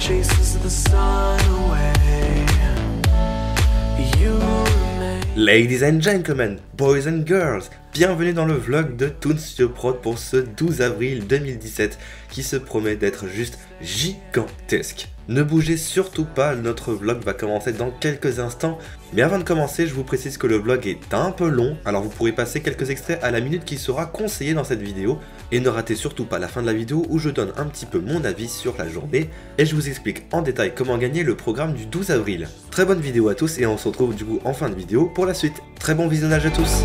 chases the sun away. You remain. Ladies and gentlemen, boys and girls, bienvenue dans le vlog de Toon Studio Prod pour ce 12 avril 2017 qui se promet d'être juste gigantesque. Ne bougez surtout pas, notre vlog va commencer dans quelques instants. Mais avant de commencer, je vous précise que le vlog est un peu long, alors vous pourrez passer quelques extraits à la minute qui sera conseillée dans cette vidéo. Et ne ratez surtout pas la fin de la vidéo où je donne un petit peu mon avis sur la journée et je vous explique en détail comment gagner le programme du 12 avril. Très bonne vidéo à tous et on se retrouve du coup en fin de vidéo pour la suite. Très bon visionnage à tous.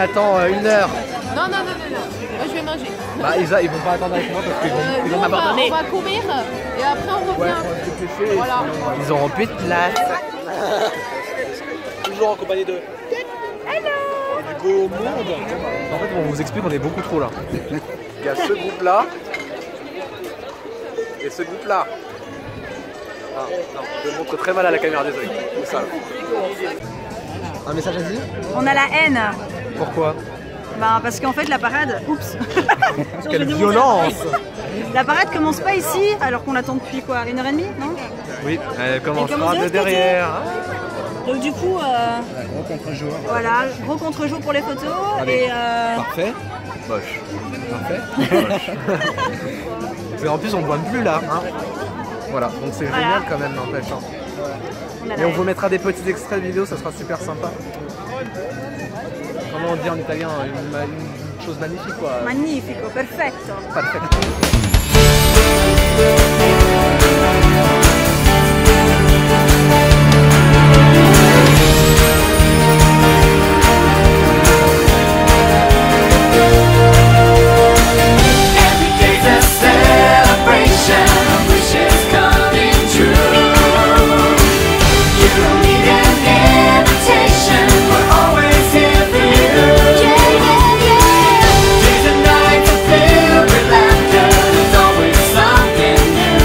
attend 1 heure. Non, moi je vais manger. Bah ils vont pas attendre avec moi parce qu'ils vont m'abandonner. On va courir et après on revient. Ouais, Voilà. Ils auront plus de place. Toujours en compagnie de... Hello. Et du beau monde. En fait on vous explique qu'on est beaucoup trop là. Il y a ce groupe là. Et ce groupe là. Ah, non, je montre très mal à la caméra, désolé. C'est ça. Un message à dire? On a la haine. Pourquoi? Bah parce qu'en fait la parade, oups. Quelle violence! La parade commence pas ici alors qu'on l'attend depuis quoi, 1h30, non? Oui, elle commencera commence de de l'autre derrière. Donc du coup, Gros contre-jour. voilà, gros contre-jour pour les photos. Allez. Et Parfait. Moche. Parfait. Moche. Mais en plus on ne voit plus là. Hein. Voilà, donc c'est Voilà. génial quand même n'empêche. on a Et la on haine. vous mettra des petits extraits de vidéos, ça sera super sympa. Comment on dit en italien, une chose magnifique quoi. Magnifico, perfetto. Parfait. Every day's a celebration of wishes coming true. You don't need an invitation, we're always here for you. Days and nights are filled with laughter, there's always something new.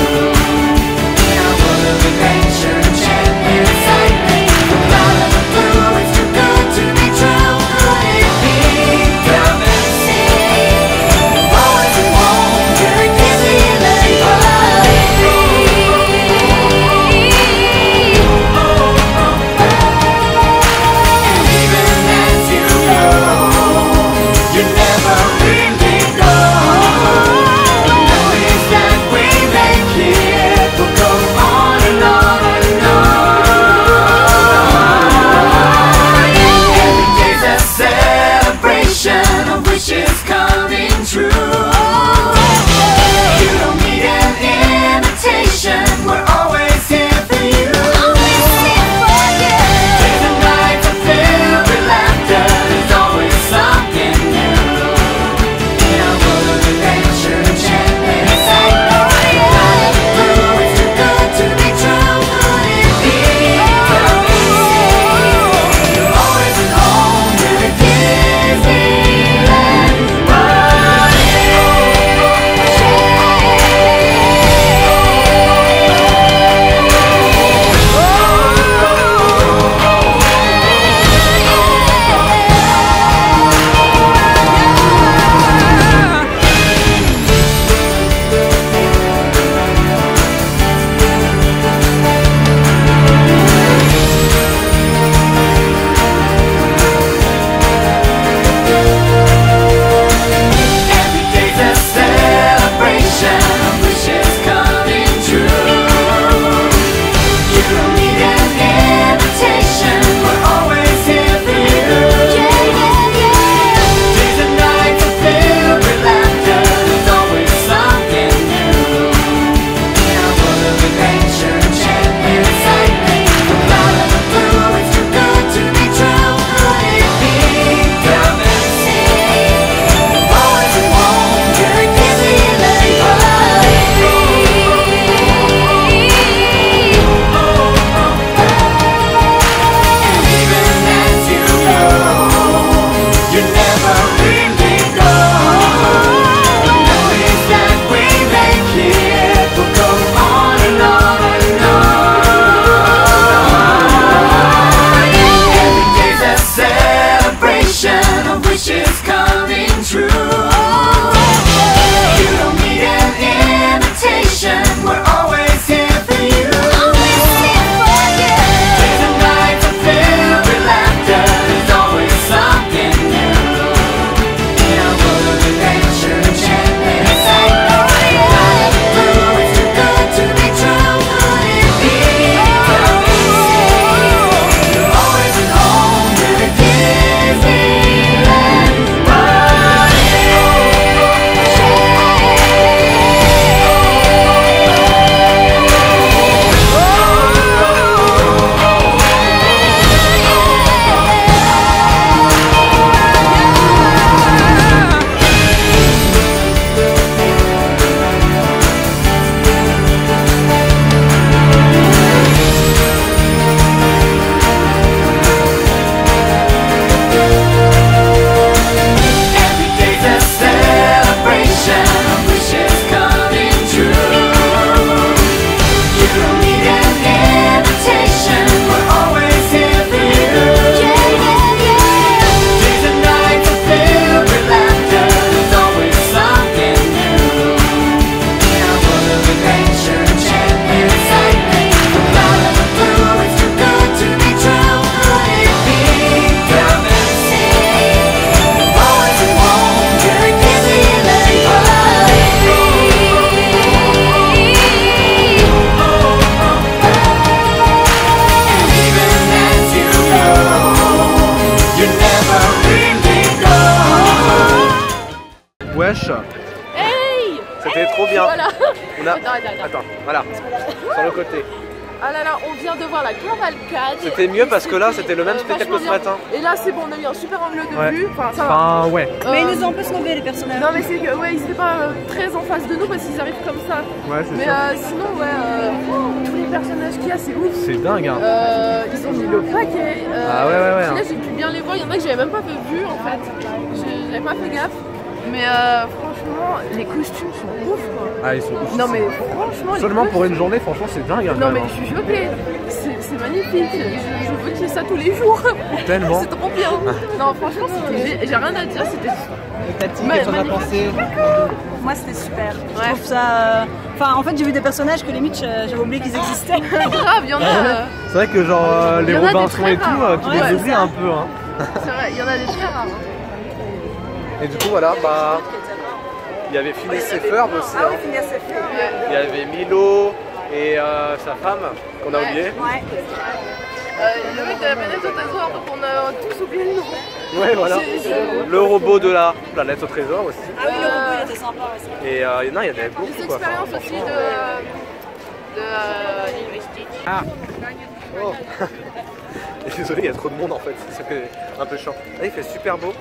Rush. Hey! C'était trop bien. Voilà. On a... Attends. Attends, voilà. Sur le côté. Ah là là, on vient de voir la cavalcade. C'était mieux parce que là, c'était le même spectacle que ce matin. Et là, c'est bon, on a eu un super angle de Ouais. vue. Enfin, ça va. Enfin, ouais. Mais ils nous ont un peu snobé les personnages. Non, mais c'est que, ouais, ils étaient pas très en face de nous parce qu'ils arrivent comme ça. Ouais, c'est Mais sûr. sinon, ouais, tous les personnages qu'il y a, c'est ouf. C'est dingue, hein. Ils ont mis le paquet. Ah ouais. Là, j'ai pu bien les voir. Il y en a que j'avais même pas vu en fait. J'avais pas fait gaffe. Mais franchement, les costumes sont ouf quoi. Ah, ils sont ouf. Non, mais franchement, Seulement les pour une journée, franchement, c'est dingue. Hein, Non, quand mais même, je suis choquée. C'est magnifique. Je veux qu'il y ait ça tous les jours. Tellement. C'est trop bien. Non, franchement, j'ai rien à dire. C'était. Tati, qu'est-ce qu'on a pensé? Moi c'était super. Je Ouais. trouve ça. Enfin, en fait, j'ai vu des personnages que limite j'avais oublié qu'ils existaient. Grave, il y en a. C'est vrai que genre Il les y en a des Robinson très et tout, rares. tu Ouais, les c'est oublies ça. un peu. Hein. C'est vrai, il y en a des très rares. Et du coup, voilà, bah. Il y avait Phineas et Ferb aussi. Ah oui, Hein. Phineas et Ferb. Il y avait Milo et sa femme qu'on a oublié. Ouais. Le mec de la planète au trésor, donc on a tous oublié le nom. Ouais, voilà. Le robot de la planète au trésor aussi. Ah oui, le robot il était sympa aussi. Et non, il y en avait beaucoup Les quoi. expériences aussi de Lilo et Stitch. Ah. Oh. Désolé, il y a trop de monde en fait, c'est un peu chiant. Là, il fait super beau.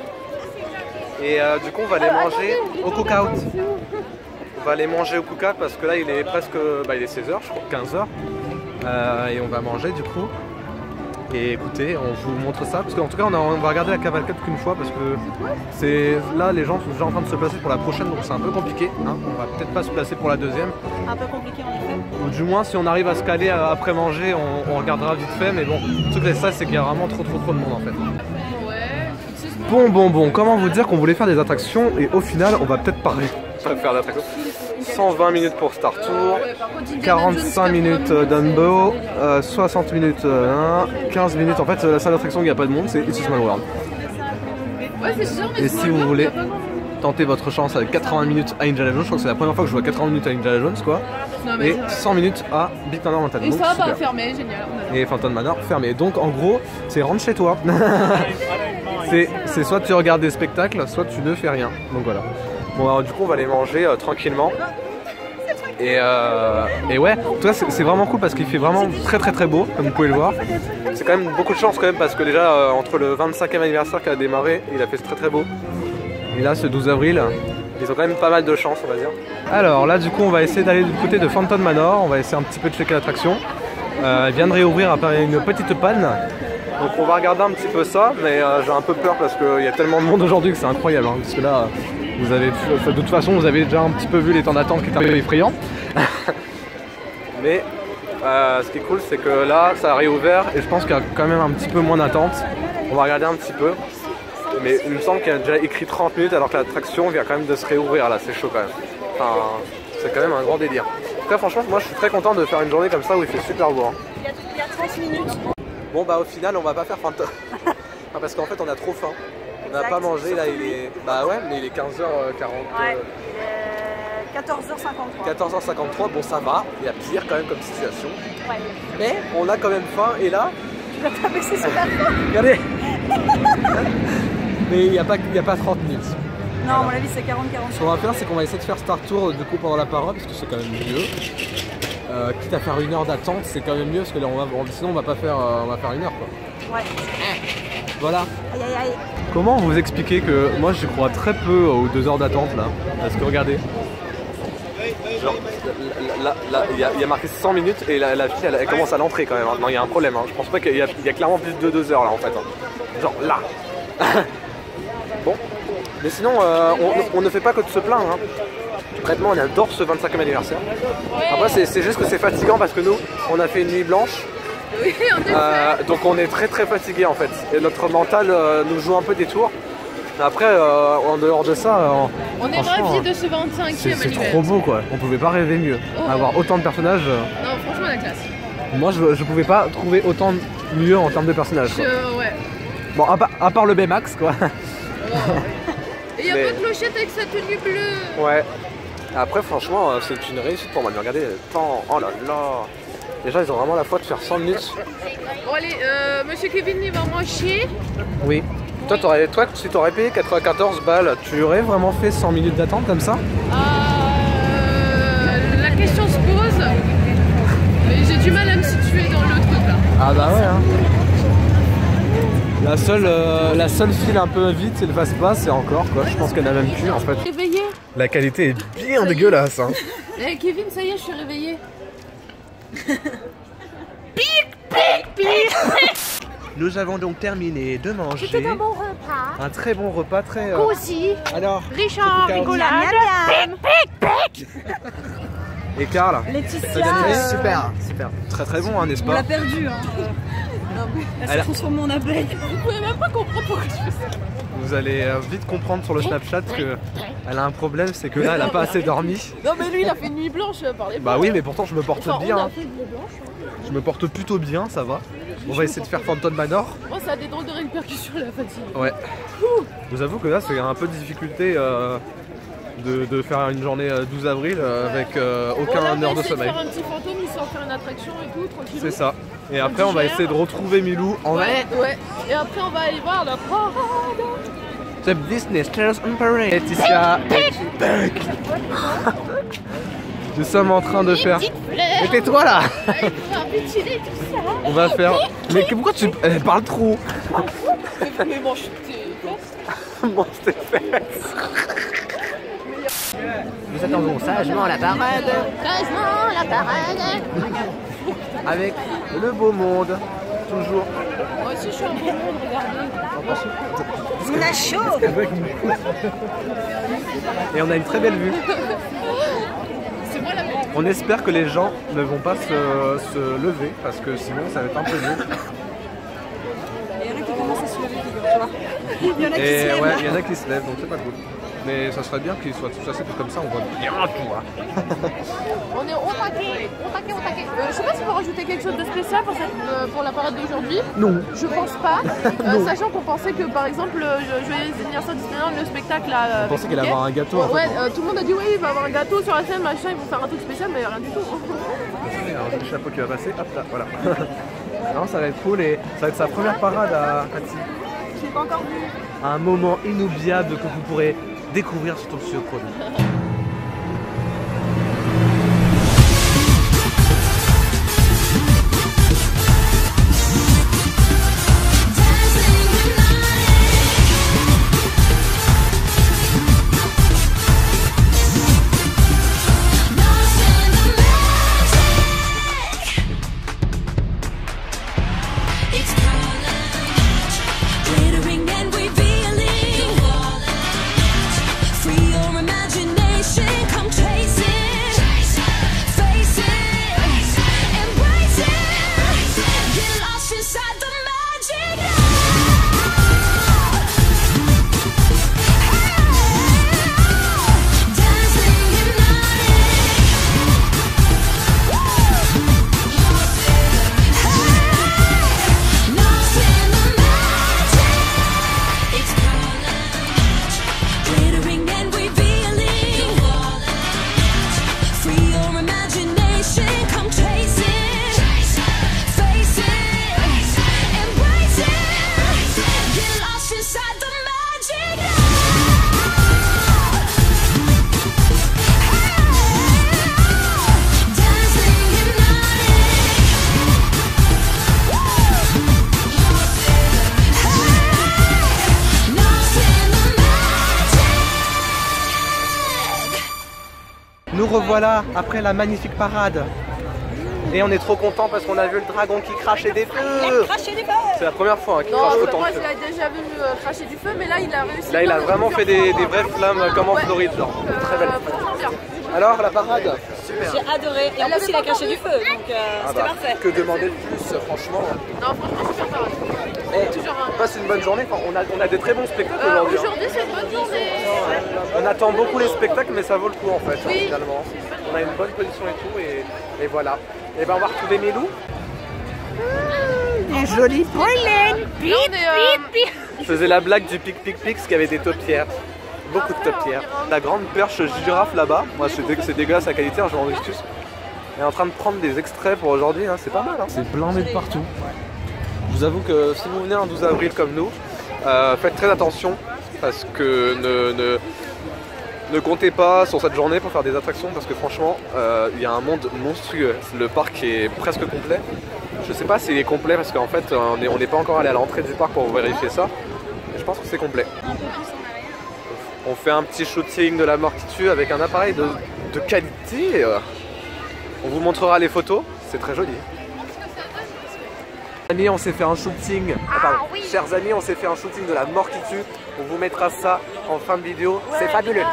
Et du coup, on va aller manger au cookout. On va aller manger au cookout parce que là, il est presque. Bah, il est 16h, je crois, 15h. Et on va manger du coup. Et écoutez, on vous montre ça parce qu'en tout cas, on va regarder la cavalcade qu'une fois parce que c'est là, les gens sont déjà en train de se placer pour la prochaine, donc c'est un peu compliqué. Hein. On va peut-être pas se placer pour la deuxième. Un peu compliqué en effet. Ou du moins, si on arrive à se caler après manger, on regardera vite fait. Mais bon, le truc c'est ça, c'est qu'il y a vraiment trop de monde en fait. Bon, comment vous dire qu'on voulait faire des attractions et au final, on va peut-être parler. Pas faire d'attractions. 120 minutes pour Star Tour, 45 minutes Dumbo, 60 minutes 15 minutes. En fait, la seule attraction où il n'y a pas de monde, c'est It's a Small World. Ouais, c'est sûr, mais Et c'est si bon, vous il y voulez a pas grand- tenter votre chance avec 80 minutes à Indiana Jones, je crois que c'est la première fois que je vois 80 minutes à Indiana Jones, quoi. Non, mais Et 100 minutes à Big Thunder Mountain. Et Donc, ça va super. pas fermer, génial. on adore. Et Phantom Manor fermé. Donc en gros, c'est rentre chez toi. c'est soit tu regardes des spectacles, soit tu ne fais rien. Donc voilà. Bon alors du coup on va aller manger tranquillement. Et ouais, en tout cas c'est vraiment cool parce qu'il fait vraiment très beau, comme vous pouvez le voir. C'est quand même beaucoup de chance quand même parce que déjà entre le 25e anniversaire qui a démarré, il a fait très beau. Et là ce 12 avril, ils ont quand même pas mal de chance on va dire. Alors là du coup on va essayer d'aller du côté de Phantom Manor, on va essayer un petit peu de checker l'attraction. Elle vient de réouvrir après une petite panne. Donc on va regarder un petit peu ça, mais j'ai un peu peur parce qu'il y a tellement de monde aujourd'hui que c'est incroyable. Hein, parce que là, vous avez, de toute façon, vous avez déjà un petit peu vu les temps d'attente qui est un peu effrayant. Mais ce qui est cool, c'est que là, ça a réouvert et je pense qu'il y a quand même un petit peu moins d'attente. On va regarder un petit peu. Mais il me semble qu'il y a déjà écrit 30 minutes alors que l'attraction vient quand même de se réouvrir là, c'est chaud quand même. Enfin, c'est quand même un grand délire. En tout cas, franchement, moi je suis très content de faire une journée comme ça où il fait super beau. Hein. Il y a 30 minutes. Bon bah au final on va pas faire Phantom. Parce qu'en fait on a trop faim. On n'a pas mangé là, il est. Bah ouais mais il est 15h40. Ouais. 14h53. 14h53, bon ça va, il y a pire quand même comme situation. Ouais. Mais on a quand même faim et là. Tu vas pas baisser super fort. Regardez. Mais il n'y a pas 30 minutes. Non, à mon avis c'est 40-45. Ce qu'on va faire c'est qu'on va essayer de faire Star Tour du coup pendant la parole parce que c'est quand même mieux. Quitte à faire une heure d'attente, c'est quand même mieux parce que là sinon on va pas faire, on va faire une heure quoi. Ouais. Voilà. Aïe aïe aïe. Comment vous expliquer que moi j'y crois très peu aux 2 heures d'attente là? Parce que regardez. Genre, là, il y a marqué 100 minutes et la fille elle commence à l'entrée quand même. Hein. Non, il y a un problème. Hein. Je pense pas qu'il y a clairement plus de 2 heures là en fait. Hein. Genre là. Bon. Mais sinon, on ne fait pas que de se plaindre. Hein. Honnêtement, on adore ce 25e anniversaire. Après, c'est juste que c'est fatigant parce que nous, on a fait une nuit blanche. Oui, en effet. Donc on est très fatigué en fait. Et notre mental nous joue un peu des tours. Après, en dehors de ça, On est ravis de ce 25e c'est anniversaire. trop beau quoi. On pouvait pas rêver mieux. Oh. Avoir autant de personnages. Non, franchement, la classe. Moi, je pouvais pas trouver autant mieux en termes de personnages. Quoi. Ouais. Bon, à part le Baymax quoi. Et il y a Mais- pas de clochette avec sa tenue bleue. Ouais. Après, franchement, c'est une réussite pour moi. Mais regardez le temps. Oh là là. Les gens, ils ont vraiment la foi de faire 100 minutes. Bon, allez, monsieur Kevin, il va moins chier. Oui. Toi, si t'aurais payé 94 balles, tu aurais vraiment fait 100 minutes d'attente comme ça? La question se pose, mais j'ai du mal à me situer dans l'autre truc là. Ah bah ouais hein. La seule file un peu vite c'est le passe-passe et encore quoi, je pense qu'elle n'a même plus en fait. Réveillé. La qualité est bien dégueulasse hein. Eh Kevin, ça y est, je suis réveillée. Nous avons donc terminé de manger. C'était un bon repas. Un très bon repas, très... Cosy, Alors, riche en rigolade. et Karl, Laetitia, super, super. Très très bon hein, n'est-ce on l'a pas? perdu. Hein. Elle s'est transformée en abeille. Vous pouvez même pas comprendre pourquoi je fais ça. Vous allez vite comprendre sur le Snapchat que elle a un problème, c'est que là elle a pas assez dormi. Non mais lui il a fait une nuit blanche par les Bah oui mais pourtant je me porte Enfin, bien. on a hein. fait une nuit blanche. Je me porte plutôt bien, ça va. On va essayer de faire Phantom Manor. Moi ça a des drôles de répercussions la fatigue. Ouais. Je vous avoue que là c'est un peu de difficulté de faire une journée 12 avril avec aucun heure de sommeil. On va essayer de faire un petit fantôme, histoire de faire une attraction et tout, tranquille. C'est ça. Et après on va essayer de retrouver Milou en Ouais. Et après on va aller voir la parade. The Disney Stars on Parade. Laetitia. Nous sommes en train de faire. Mais tais-toi là. On va faire. Mais pourquoi tu. Elle parle trop. Mais mange tes fesses. Mange tes fesses. Nous attendons sagement la parade. Sagement la parade. Avec le beau monde. Toujours. Moi aussi je suis un beau monde, regardez. On a chaud. Et on a une très belle vue. C'est moi la belle. On espère que les gens ne vont pas se lever parce que sinon ça va être un peu dur. Il y en a qui commencent à se lever, figure-toi. Il y en a qui se Et lèvent. ouais, il y en a qui se lèvent donc c'est pas cool. Mais ça serait bien qu'ils soient tous assis comme ça, on voit bien tout. Hein. On est au taquet. Je sais pas si vous rajoutez quelque chose de spécial pour la parade d'aujourd'hui. Non. Je pense pas. Sachant qu'on pensait que par exemple, je vais venir sur Disneyland, le spectacle là. On pensait qu'il allait avoir un gâteau. En fait. Ouais, tout le monde a dit oui, il va y avoir un gâteau sur la scène, machin, ils vont faire un truc spécial, mais rien du tout. Alors, j'ai le chapeau qui va passer, hop là, voilà. Non, ça va être cool et ça va être sa première parade à Cathy. Je l'ai pas encore vu. Un moment inoubliable que vous pourrez découvrir sur ton studio produit. Glittering and revealing. Free your imagination. Come chase it. Face it. Embrace it. Get lost inside the magic now. Dancing hypnotic. Lost in the magic. It's color. Glittering and revealing. Free your imagination. Come chase it. Face it. Embrace it. Get lost inside the magic now. Dancing hypnotic. Lost in the magic. Nous revoilà après la magnifique parade. Et on est trop content parce qu'on a vu le dragon qui crachait des feux. C'est la première fois hein, qu'il Non, crache autant moi de je feu. l'ai déjà vu cracher du feu, mais là il a réussi. Là il a vraiment fait des vraies flammes comme en Floride. Genre. Très belle. Franchement bien. Alors la parade. Super. J'ai adoré. Et en plus, il a craché du feu. Donc Ah c'était bah, parfait. que demander de plus franchement. Non, franchement super parade. Eh, Toujours on passe une bonne journée. Enfin, on a des très bons spectacles aujourd'hui. hein. Aujourd'hui c'est une bonne journée. On attend beaucoup les spectacles mais ça vaut le coup en fait Oui. finalement. On a une bonne position et tout et voilà. Et ben on va retrouver Milou. Des jolis poilets. Là, on est, Je faisais la blague du pic ce qui avait des taupières. Beaucoup de taupières. La grande perche girafe là-bas. Moi c'est dégueulasse la qualité, hein, je m'en excuse. Elle est en train de prendre des extraits pour aujourd'hui, hein, c'est pas mal. Hein. C'est blindé de partout. Je vous avoue que si vous venez un 12 avril comme nous, faites très attention parce que ne comptez pas sur cette journée pour faire des attractions parce que franchement il y a un monde monstrueux. Le parc est presque complet. Je sais pas s'il est complet parce qu'en fait on n'est pas encore allé à l'entrée du parc pour vérifier ça. Mais je pense que c'est complet. On fait un petit shooting de la mort qui tue avec un appareil de qualité. On vous montrera les photos, c'est très joli. Amis, on s'est fait un shooting. Chers amis, on s'est fait un shooting de la mort qui tue. On vous mettra ça en fin de vidéo. C'est fabuleux.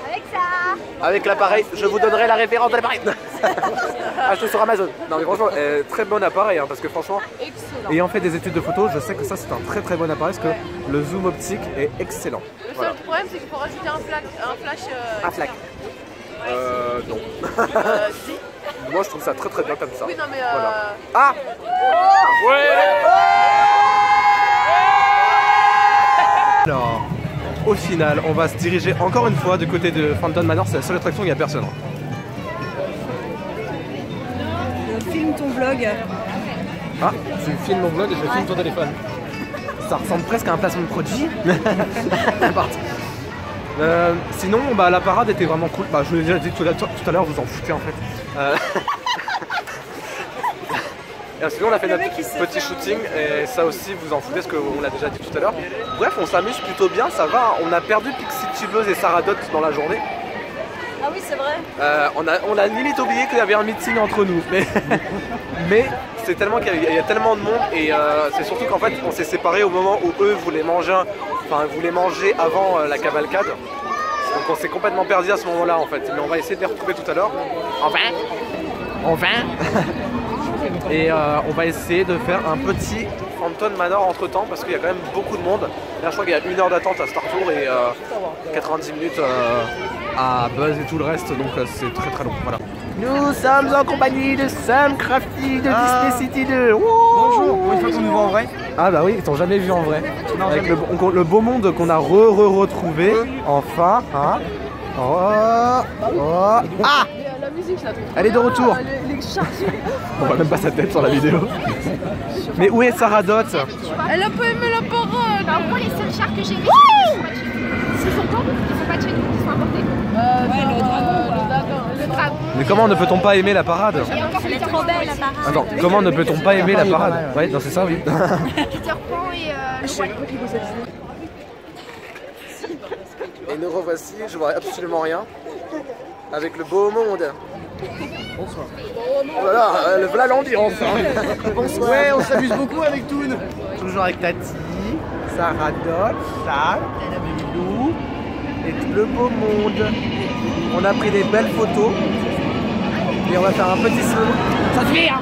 Avec ça. Avec l'appareil, je vous donnerai la référence de l'appareil. Acheté sur Amazon. Non mais franchement, très bon appareil parce que franchement, Excellent. ayant fait des études de photo, je sais que ça c'est un très bon appareil parce que le zoom optique est excellent. Le Voilà. seul problème, c'est qu'il faut rajouter un flash. Un flash. Non. Si. Moi je trouve ça très bien comme ça. Oui, non, mais. Voilà. Ah ouais. Alors, au final, on va se diriger encore une fois du côté de Phantom Manor. C'est la seule attraction où il n'y a personne. Filme ton vlog. Ah, tu filmes mon vlog et je filme ton téléphone. Ça ressemble presque à un placement de produit. Sinon, bah, la parade était vraiment cool. Bah, je vous l'ai déjà dit tout à l'heure, vous en foutez en fait. Sinon, on a fait notre petit shooting et ça aussi, vous en foutez parce qu'on l'a déjà dit tout à l'heure. Bref, on s'amuse plutôt bien, ça va. On a perdu Pixie Tubeuse et Sarah Dot dans la journée. Ah oui, c'est vrai. On a limite oublié qu'il y avait un meeting entre nous. Mais c'est tellement qu'il y a tellement de monde et c'est surtout qu'en fait, on s'est séparés au moment où eux voulaient manger avant la cavalcade. Donc on s'est complètement perdu à ce moment-là en fait. Mais on va essayer de les retrouver tout à l'heure. Enfin. Et on va essayer de faire un petit Phantom Manor entre temps parce qu'il y a quand même beaucoup de monde. Là je crois qu'il y a 1 heure d'attente à Star Tour et 90 minutes à Buzz et tout le reste, donc c'est très long. Voilà. Nous sommes en compagnie de Sam Crafty de Disney City 2. Bonjour, pour une fois qu'on nous voit en vrai. Ah bah oui, ils t'ont jamais vu en vrai. Avec le beau monde qu'on a retrouvé. Enfin, hein. Ah. La musique, je la trouve. Elle est de retour. Les chargés. On voit même pas sa tête sur la vidéo. Mais où est Sarah Dot? Elle a pas aimé la parade. Alors moi, les seuls chars que j'ai vus, c'est sont quand ils sont pas de chez nous, ils sont importés. Le dragon. Mais comment ne peut-on pas aimer la parade? Elle est trop belle, la parade. Attends, comment ne peut-on pas aimer la parade? Ouais, non c'est ça, oui. Peter Pan et le roi. Et nous revoici, je vois absolument rien, avec le beau monde. Bonsoir. Voilà, voilà l'ambiance. Bonsoir. Ouais, on s'amuse beaucoup avec Toon. Toujours avec Tati, Sarah Dot, Sam, Lou et tout le beau monde. On a pris des belles photos et on va faire un petit slow. Ça suffit hein.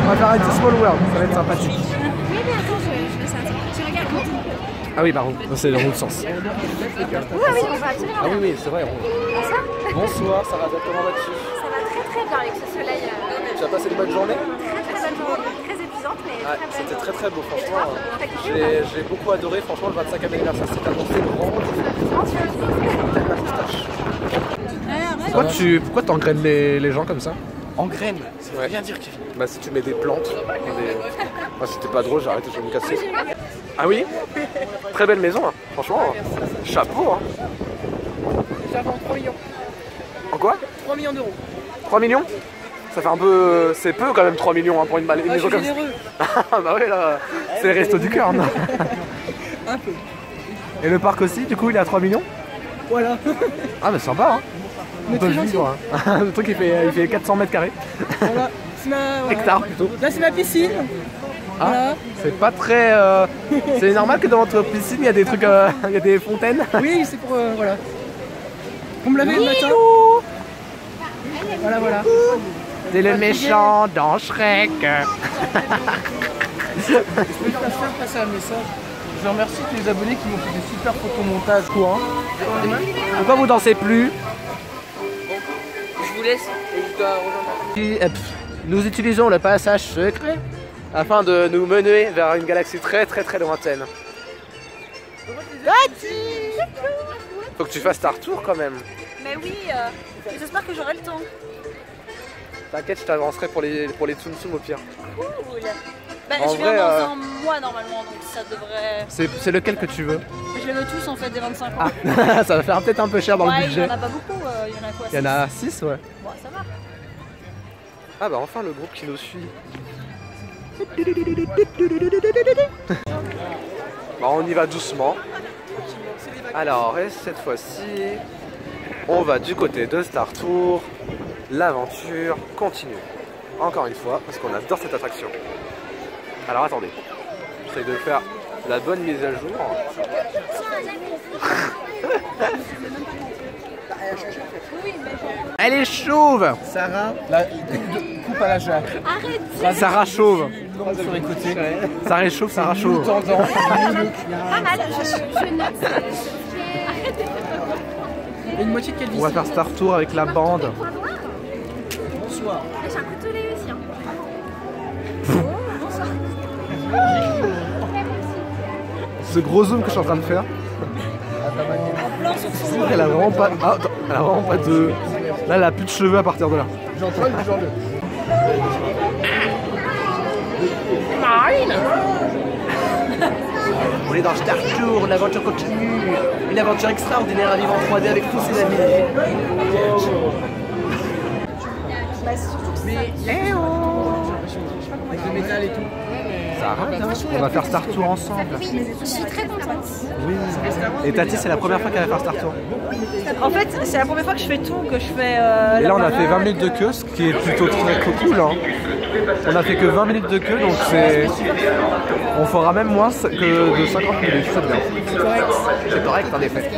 On va faire un petit small world, ça va être sympathique. Oui, mais attends, je fais ça. Tu regardes où? Ah oui, pardon, c'est le bon sens. Oui, on va absolument. Ah oui, oui, c'est vrai. Bonsoir Sarah Dot, comment vas-tu? Ça va très bien avec ce soleil. Tu as passé une bonne journée? Très bonne journée, très épuisante, mais Ouais, très c'était belle. très beau, franchement. T'as kiffé J'ai beaucoup adoré, franchement, le 25e anniversaire, c'était annoncé grand. Pourquoi t'engraines les gens comme ça? En graines, ça veut Ouais. rien dire Kevin. Bah si tu mets des plantes, c'était pas drôle, j'ai arrêté, je vais me casser. Ah oui? Très belle maison, hein. Franchement, chapeau hein. Ça vend 3 millions. En quoi? 3 millions d'euros. 3 millions? Ça fait un peu... c'est peu quand même 3 millions hein, pour une Je maison suis comme ça. généreux. Ah bah ouais là, c'est le resto du cœur non? Un peu. Et le parc aussi, du coup il est à 3 millions? Voilà. Ah mais sympa hein. On peut très gentil. vivre hein. Le truc il fait 400 mètres carrés. Voilà. C'est ma... voilà. Hectares plutôt. Là, c'est ma piscine. Ah, Voilà. c'est pas très... c'est normal que dans votre piscine il y a des trucs... il y a des fontaines. Oui, c'est pour... voilà. Pour me laver le matin. Voilà, voilà. C'est le méchant dans Shrek. Je peux faire passer un message. Je remercie tous les abonnés qui m'ont fait des super photomontages. Quoi, hein. Pourquoi vous dansez plus? Je vous laisse. Et je dois rejoindre. Nous utilisons le passage secret afin de nous mener vers une galaxie très lointaine. Faut que tu fasses ta retour quand même. Mais oui, j'espère que j'aurai le temps. T'inquiète, je t'avancerai pour les Tsum Tsum au pire. Cool. Bah, En je viens vrai, dans un mois normalement, donc ça devrait. c'est lequel que tu veux? Je les veux tous en fait des 25 ans. Ah, ça va faire peut-être un peu cher dans ouais, le budget. il y en a pas beaucoup, il y en a quoi? Il y en a 6, ouais. Bon, ça va. Ah bah enfin le groupe qui nous suit. Bah, on y va doucement. Alors, et cette fois-ci, on va du côté de Star Tour. L'aventure continue. Encore une fois, parce qu'on adore cette attraction. Alors attendez, j'essaie de faire la bonne mise à jour. Elle est chauve. Sarah, coupe à la Jacques. Arrête. Sarah chauve. Sur les côtés. Sarah est chauve, Sarah chauve. Pas mal, je note. Arrête. Il y a une moitié de calvitie. On va faire Star Tour avec la bande. Bonsoir. J'ai un coutelet aussi. Hein. Bonsoir. Ce gros zoom que je suis en train de faire. Elle a vraiment pas. Ah, attends, elle a vraiment pas de. Là, elle a plus de cheveux à partir de là. J'entends le genre de. On est dans Star Tour, l'aventure continue. Une aventure extraordinaire à vivre en 3D avec tous ses amis. Avec le métal et tout. Ça arrête, hein. On va faire Star Tour ensemble. Je suis très contente. Oui. Et Tati, c'est la première fois qu'elle va faire Star Tour. En fait, c'est la première fois que je fais tout, que je fais. Et là, on a fait 20 minutes de queue, ce qui est plutôt très cool. Hein. On a fait que 20 minutes de queue, donc c'est. On fera même moins que de 50 minutes, c'est bien. C'est correct, en effet.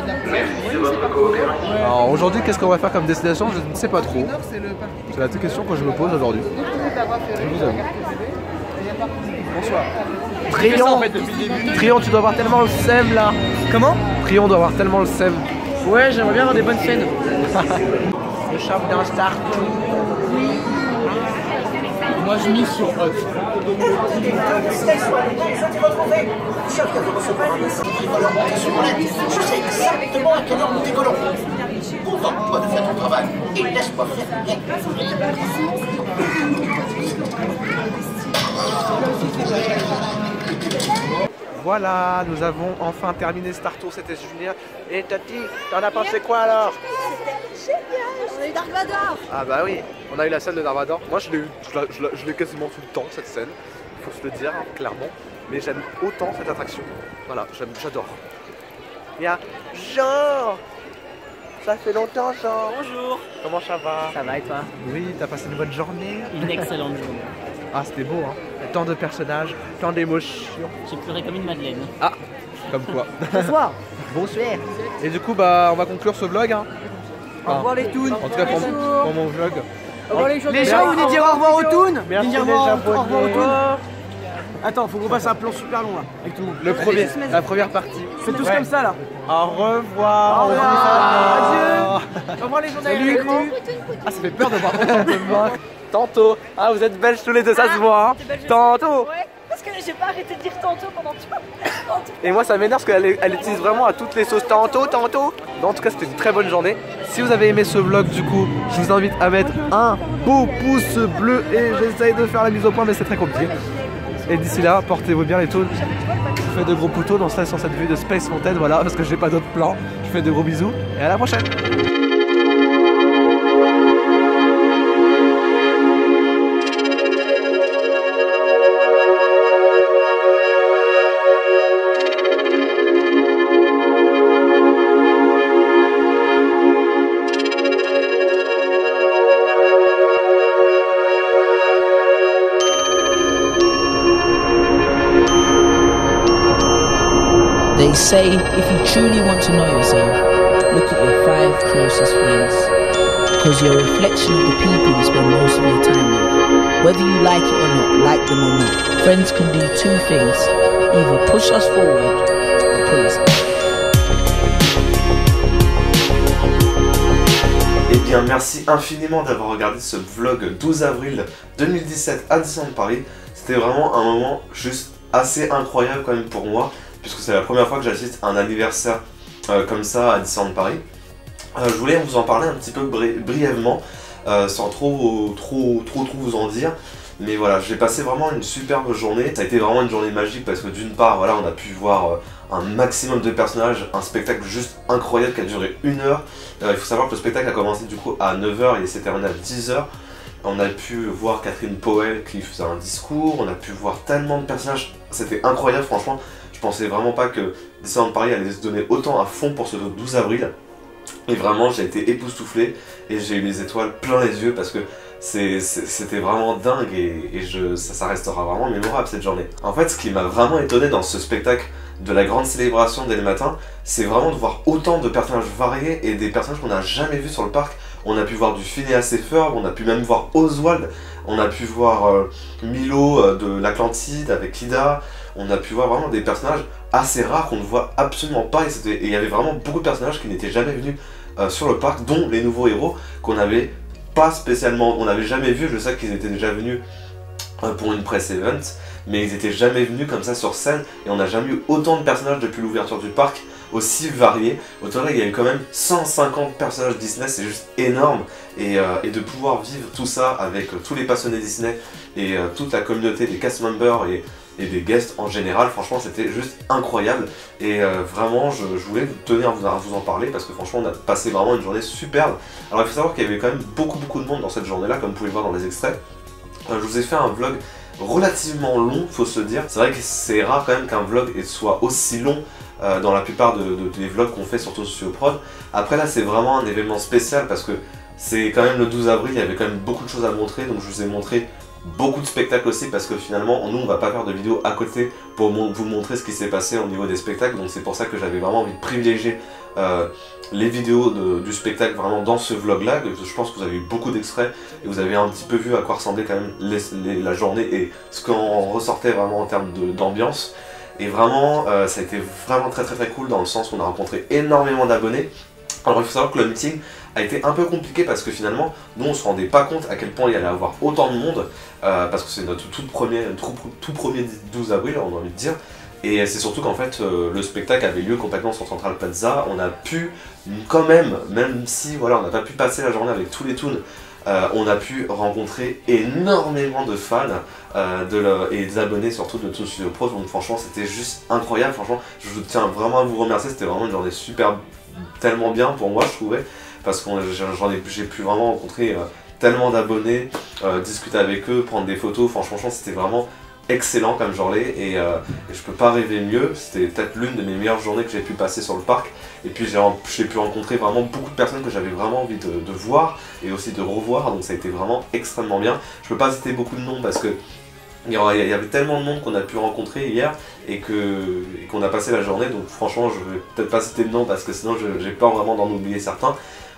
Alors aujourd'hui, qu'est-ce qu'on va faire comme destination? Je ne sais pas trop. C'est la question que je me pose aujourd'hui. Je vous avoue. Bonsoir. Trion, Trion, tu dois avoir tellement le seum là. Comment? Trion doit avoir tellement le seum. Ouais, j'aimerais bien avoir des bonnes scènes. Le shop d'un Star Tour. Moi je mise sur Hot. Je sais exactement à quelle heure nous décollons. Contente-toi de faire ton travail et laisse-moi faire. Voilà, nous avons enfin terminé Star Tour, c'était génial. Et Tati, t'en as pensé quoi alors? C'était génial. On a eu Dark Vador. Ah bah oui, on a eu la scène de Dark Vador. Moi je l'ai quasiment tout le temps cette scène, il faut se le dire hein, clairement. Mais j'aime autant cette attraction. Voilà, j'adore. Il y a Jean. Ça fait longtemps Jean. Bonjour. Comment ça va? Ça va et toi? Oui, t'as passé une bonne journée? Une excellente journée. Ah c'était beau hein. Tant de personnages, tant d'émotions. J'ai pleuré comme une madeleine. Ah, comme quoi. Bonsoir. Bonsoir. Et du coup bah on va conclure ce vlog hein. Au revoir les toons. En tout cas pour mon vlog. Les gens, vous venez dire au revoir aux toons? Merci les Au revoir aux Japonais. toons. Attends, faut qu'on fasse un plan super long là, avec tout le monde. Le premier, la première partie. Faites tous comme ça là. Au revoir. Au revoir. Adieu. Au revoir les gens Salut. derrière l'écran. Ah ça fait peur de voir autant de moi. Tantôt. Ah vous êtes belges tous les deux, ça se voit hein. Tantôt. Ouais, parce que j'ai pas arrêté de dire tantôt pendant tout. Et moi ça m'énerve parce qu'elle utilise vraiment à toutes les sauces. Tantôt. En tout cas c'était une très bonne journée. Si vous avez aimé ce vlog du coup, je vous invite à mettre un beau pouce bleu. Et j'essaye de faire la mise au point mais c'est très compliqué. Et d'ici là, portez-vous bien les toons. Je vous fais de gros poutos dans sur cette vue de Space Mountain, voilà, parce que j'ai pas d'autres plans. Je vous fais de gros bisous et à la prochaine. They say if you truly want to know yourself, look at your 5 closest friends. Because you're a reflection of the people you spend most of your time with. Whether you like it or not, like them or not, friends can do 2 things. Either push us forward or pull us back. Eh bien merci infiniment d'avoir regardé ce vlog 12 avril 2017 à Disneyland Paris. C'était vraiment un moment juste assez incroyable quand même pour moi, puisque c'est la première fois que j'assiste à un anniversaire comme ça à Disneyland Paris. Je voulais vous en parler un petit peu brièvement, sans trop vous en dire. Mais voilà, j'ai passé vraiment une superbe journée. Ça a été vraiment une journée magique parce que d'une part, voilà, on a pu voir un maximum de personnages, un spectacle juste incroyable qui a duré 1 heure. Il faut savoir que le spectacle a commencé du coup à 9h et s'est terminé à 10h. On a pu voir Catherine Powell qui faisait un discours, on a pu voir tellement de personnages, c'était incroyable franchement. Je pensais vraiment pas que Disneyland Paris allait se donner autant à fond pour ce 12 avril. Et vraiment j'ai été époustouflé et j'ai eu les étoiles plein les yeux parce que c'était vraiment dingue et ça restera vraiment mémorable cette journée. En fait, ce qui m'a vraiment étonné dans ce spectacle de la grande célébration dès le matin, c'est vraiment de voir autant de personnages variés et des personnages qu'on n'a jamais vus sur le parc. On a pu voir du Phineas et Ferb, on a pu même voir Oswald, on a pu voir Milo de l'Atlantide avec Ida, on a pu voir vraiment des personnages assez rares qu'on ne voit absolument pas et il y avait vraiment beaucoup de personnages qui n'étaient jamais venus sur le parc, dont les nouveaux héros qu'on n'avait pas spécialement, on n'avait jamais vu. Je sais qu'ils étaient déjà venus pour une press event, mais ils étaient jamais venus comme ça sur scène et on n'a jamais eu autant de personnages depuis l'ouverture du parc aussi variés. Au total, il y a eu quand même 150 personnages Disney, c'est juste énorme et de pouvoir vivre tout ça avec tous les passionnés Disney et toute la communauté des cast members et des guests en général, franchement c'était juste incroyable et vraiment je voulais tenir à vous en parler parce que franchement on a passé vraiment une journée superbe. Alors il faut savoir qu'il y avait quand même beaucoup de monde dans cette journée là comme vous pouvez le voir dans les extraits. Je vous ai fait un vlog relativement long, faut se dire. C'est vrai que c'est rare quand même qu'un vlog soit aussi long dans la plupart des vlogs qu'on fait surtout sur Prod. Après là c'est vraiment un événement spécial parce que c'est quand même le 12 avril, il y avait quand même beaucoup de choses à montrer, donc je vous ai montré beaucoup de spectacles aussi parce que finalement nous on va pas faire de vidéo à côté pour vous montrer ce qui s'est passé au niveau des spectacles, donc c'est pour ça que j'avais vraiment envie de privilégier les vidéos du spectacle vraiment dans ce vlog là. Je pense que vous avez eu beaucoup d'extraits et vous avez un petit peu vu à quoi ressemblait quand même la journée et ce qu'on ressortait vraiment en termes d'ambiance. Et vraiment ça a été vraiment très cool dans le sens où on a rencontré énormément d'abonnés. Alors il faut savoir que le meeting a été un peu compliqué parce que finalement nous on se rendait pas compte à quel point il y allait avoir autant de monde parce que c'est notre tout premier 12 avril on a envie de dire, et c'est surtout qu'en fait le spectacle avait lieu complètement sur Central Plaza. On a pu quand même si voilà on n'a pas pu passer la journée avec tous les toons, on a pu rencontrer énormément de fans et des abonnés surtout de Toon Studio Pro, donc franchement c'était juste incroyable. Franchement je tiens vraiment à vous remercier, c'était vraiment une journée super tellement bien pour moi je trouvais, parce que j'ai pu vraiment rencontrer tellement d'abonnés, discuter avec eux, prendre des photos. Franchement c'était vraiment excellent comme journée et je peux pas rêver mieux. C'était peut-être l'une de mes meilleures journées que j'ai pu passer sur le parc. Et puis j'ai pu rencontrer vraiment beaucoup de personnes que j'avais vraiment envie de voir et aussi de revoir, donc ça a été vraiment extrêmement bien. Je peux pas citer beaucoup de noms parce que il y avait tellement de monde qu'on a pu rencontrer hier et qu'on a passé la journée, donc franchement je vais peut-être pas citer de nom parce que sinon j'ai peur vraiment d'en oublier certains.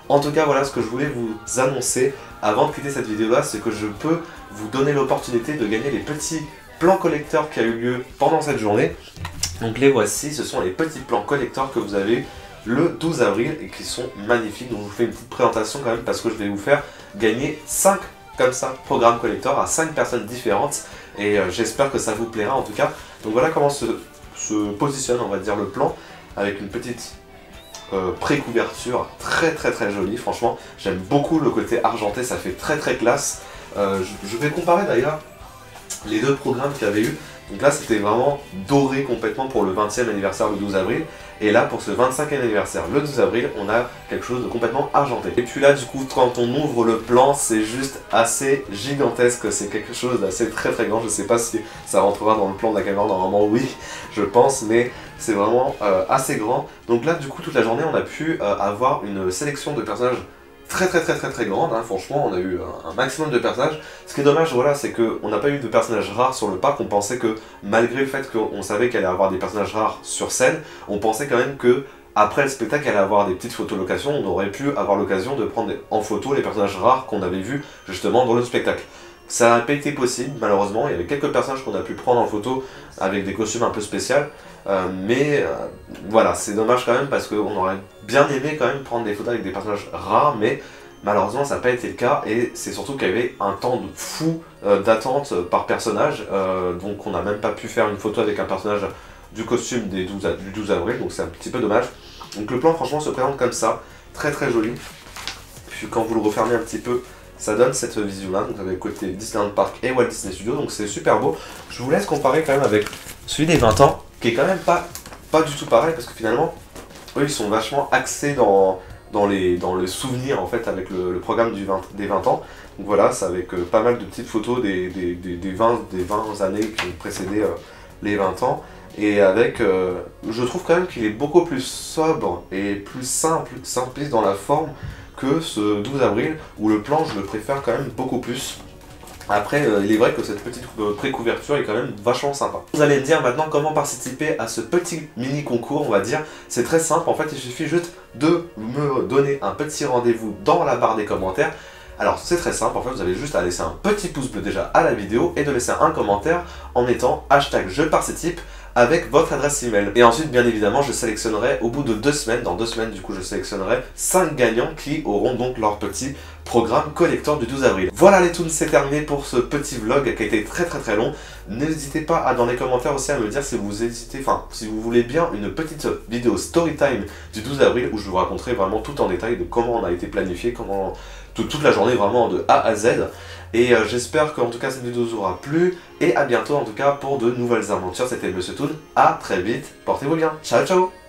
En tout cas voilà ce que je voulais vous annoncer avant de quitter cette vidéo là, c'est que je peux vous donner l'opportunité de gagner les petits plans collecteurs qui a eu lieu pendant cette journée. Donc les voici, ce sont les petits plans collecteurs que vous avez le 12 avril et qui sont magnifiques. Donc je vous fais une petite présentation quand même parce que je vais vous faire gagner 5 comme ça programmes collector à 5 personnes différentes et j'espère que ça vous plaira en tout cas. Donc voilà comment se positionne on va dire le plan avec une petite pré-couverture très jolie. Franchement j'aime beaucoup le côté argenté, ça fait très classe. Je vais comparer d'ailleurs les deux programmes qu'il y avait eu. Donc là c'était vraiment doré complètement pour le 20e anniversaire le 12 avril. Et là pour ce 25e anniversaire le 12 avril on a quelque chose de complètement argenté. Et puis là du coup quand on ouvre le plan c'est juste assez gigantesque. C'est quelque chose d'assez très grand. Je sais pas si ça rentrera dans le plan de la caméra, normalement oui je pense, mais c'est vraiment assez grand. Donc là du coup toute la journée on a pu avoir une sélection de personnages très grande, hein. Franchement on a eu un maximum de personnages. Ce qui est dommage voilà c'est qu'on n'a pas eu de personnages rares sur le parc. On pensait que malgré le fait qu'on savait qu'il allait avoir des personnages rares sur scène, on pensait quand même que après le spectacle il allait avoir des petites photolocations, on aurait pu avoir l'occasion de prendre en photo les personnages rares qu'on avait vus justement dans le spectacle. Ça n'a pas été possible malheureusement, il y avait quelques personnages qu'on a pu prendre en photo avec des costumes un peu spéciaux. Voilà, c'est dommage quand même parce qu'on aurait bien aimé quand même prendre des photos avec des personnages rares, mais malheureusement ça n'a pas été le cas et c'est surtout qu'il y avait un temps de fou d'attente par personnage, donc on n'a même pas pu faire une photo avec un personnage du costume du 12 avril, donc c'est un petit peu dommage. Donc le plan franchement se présente comme ça, très joli, puis quand vous le refermez un petit peu, ça donne cette vision-là, donc avec le côté Disneyland Park et Walt Disney Studios, donc c'est super beau. Je vous laisse comparer quand même avec celui des 20 ans, qui est quand même pas du tout pareil, parce que finalement, eux ils sont vachement axés dans le souvenir en fait, avec le programme des 20 ans. Donc voilà, c'est avec pas mal de petites photos des 20 années qui ont précédé les 20 ans. Et avec, je trouve quand même qu'il est beaucoup plus sobre et plus simpliste dans la forme que ce 12 avril, où le plan je le préfère quand même beaucoup plus. Après, il est vrai que cette petite pré-couverture est quand même vachement sympa. Vous allez me dire maintenant comment participer à ce petit mini concours, on va dire. C'est très simple, en fait il suffit juste de me donner un petit rendez-vous dans la barre des commentaires. Alors c'est très simple, en fait vous avez juste à laisser un petit pouce bleu déjà à la vidéo et de laisser un commentaire en mettant hashtag je participe avec votre adresse email. Et ensuite bien évidemment je sélectionnerai au bout de 2 semaines, dans 2 semaines du coup je sélectionnerai 5 gagnants qui auront donc leur petit programme collector du 12 avril. Voilà les toons, c'est terminé pour ce petit vlog qui a été très long. N'hésitez pas à dans les commentaires aussi à me dire si vous hésitez, enfin si vous voulez bien une petite vidéo story time du 12 avril où je vous raconterai vraiment tout en détail de comment on a été planifié, comment toute la journée vraiment de A à Z. Et j'espère qu'en tout cas cette vidéo vous aura plu et à bientôt en tout cas pour de nouvelles aventures. C'était Monsieur Toon, à très vite, portez-vous bien, ciao ciao.